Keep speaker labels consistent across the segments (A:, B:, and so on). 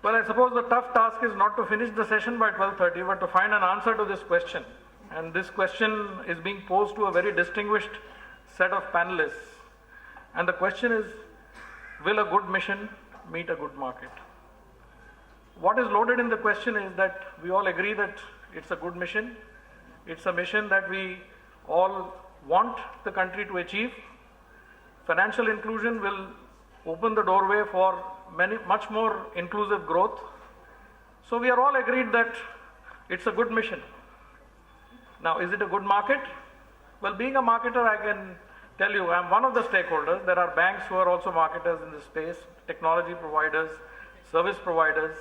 A: Well, I suppose the tough task is not to finish the session by 12:30, but to find an answer to this question. And this question is being posed to a very distinguished set of panelists. And the question is, will a good mission meet a good market? What is loaded in the question is that we all agree that it's a good mission. It's a mission that we all want the country to achieve. Financial inclusion will open the doorway for much more inclusive growth. So we are all agreed that it's a good mission. Now, is it a good market? Well, being a marketer, I can tell you, I'm one of the stakeholders. There are banks who are also marketers in this space, technology providers, service providers.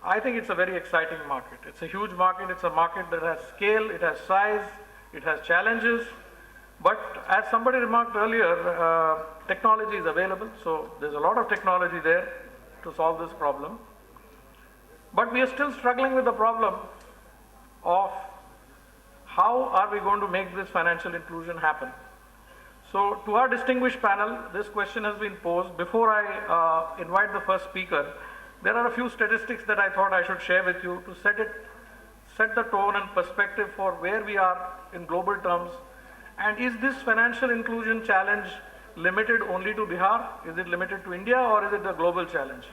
A: I think it's a very exciting market. It's a huge market. It's a market that has scale, it has size, it has challenges. But as somebody remarked earlier, technology is available. So there's a lot of technology there to solve this problem. But we are still struggling with the problem of how are we going to make this financial inclusion happen. So to our distinguished panel, this question has been posed. Before I invite the first speaker, there are a few statistics that I thought I should share with you to set the tone and perspective for where we are in global terms. And is this financial inclusion challenge limited only to Bihar? Is it limited to India, or is it a global challenge?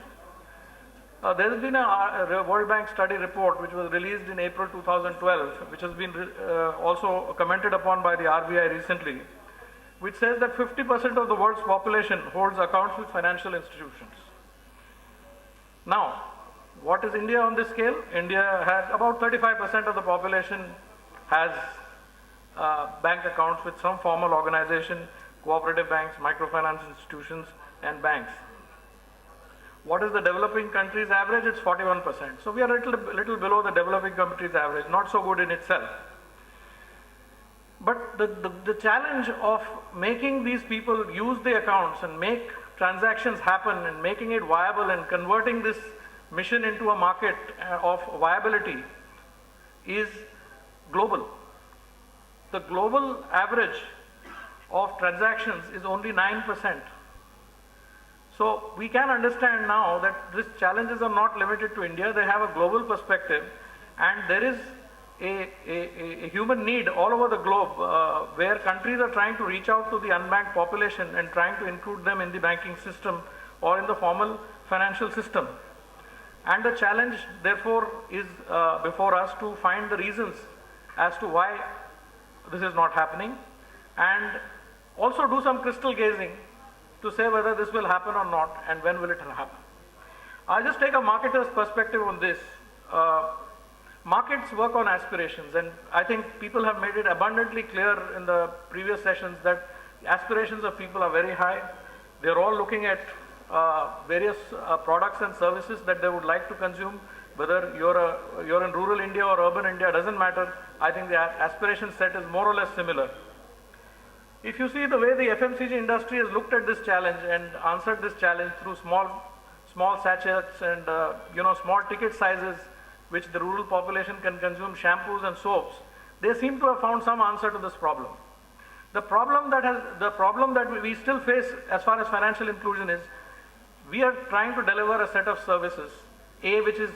A: There has been a World Bank study report which was released in April 2012, which has been also commented upon by the RBI recently, which says that 50% of the world's population holds accounts with financial institutions. Now, what is India on this scale? India has about 35% of the population has bank accounts with some formal organization, cooperative banks, microfinance institutions, and banks. What is the developing countries' average? It's 41%. So we are a little below the developing countries' average, not so good in itself. But the challenge of making these people use the accounts and make transactions happen and making it viable and converting this mission into a market of viability is global. The global average of transactions is only 9%. So we can understand now that these challenges are not limited to India. They have a global perspective, and there is a human need all over the globe where countries are trying to reach out to the unbanked population and trying to include them in the banking system or in the formal financial system. And the challenge, therefore, is before us to find the reasons as to why this is not happening, and also do some crystal gazing to say whether this will happen or not and when will it happen. I'll just take a marketer's perspective on this. Markets work on aspirations, and I think people have made it abundantly clear in the previous sessions that aspirations of people are very high. They're all looking at various products and services that they would like to consume. Whether you're in rural India or urban India, doesn't matter. I think the aspiration set is more or less similar. If you see the way the FMCG industry has looked at this challenge and answered this challenge through small sachets and small ticket sizes which the rural population can consume, shampoos and soaps, they seem to have found some answer to this problem. The problem that we still face as far as financial inclusion is, we are trying to deliver a set of services, which is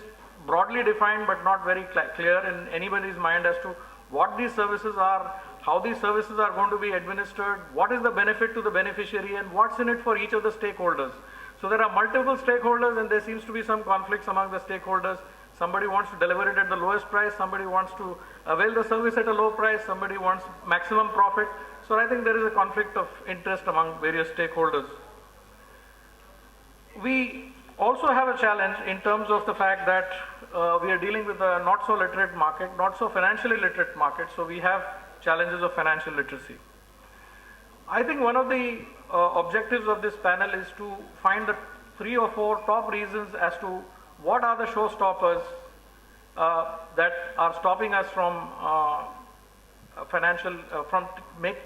A: broadly defined but not very clear in anybody's mind as to what these services are, how these services are going to be administered, what is the benefit to the beneficiary, and what's in it for each of the stakeholders. So there are multiple stakeholders, and there seems to be some conflicts among the stakeholders. Somebody wants to deliver it at the lowest price, somebody wants to avail the service at a low price, somebody wants maximum profit. So I think there is a conflict of interest among various stakeholders. We also have a challenge in terms of the fact that we are dealing with a not so literate market, not so financially literate market, so we have challenges of financial literacy. I think one of the objectives of this panel is to find the 3 or 4 top reasons as to what are the showstoppers that are stopping us from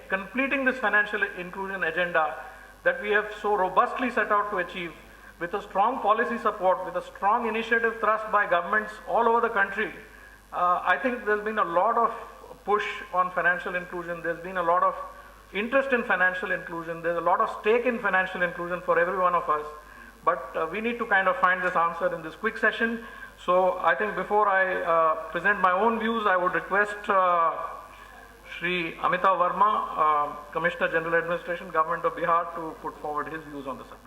A: completing this financial inclusion agenda that we have so robustly set out to achieve, with a strong policy support, with a strong initiative thrust by governments all over the country. I think there's been a lot of push on financial inclusion. There's been a lot of interest in financial inclusion. There's a lot of stake in financial inclusion for every one of us. But we need to kind of find this answer in this quick session. So I think before I present my own views, I would request Shri Amitav Verma, Commissioner General Administration, Government of Bihar, to put forward his views on the subject.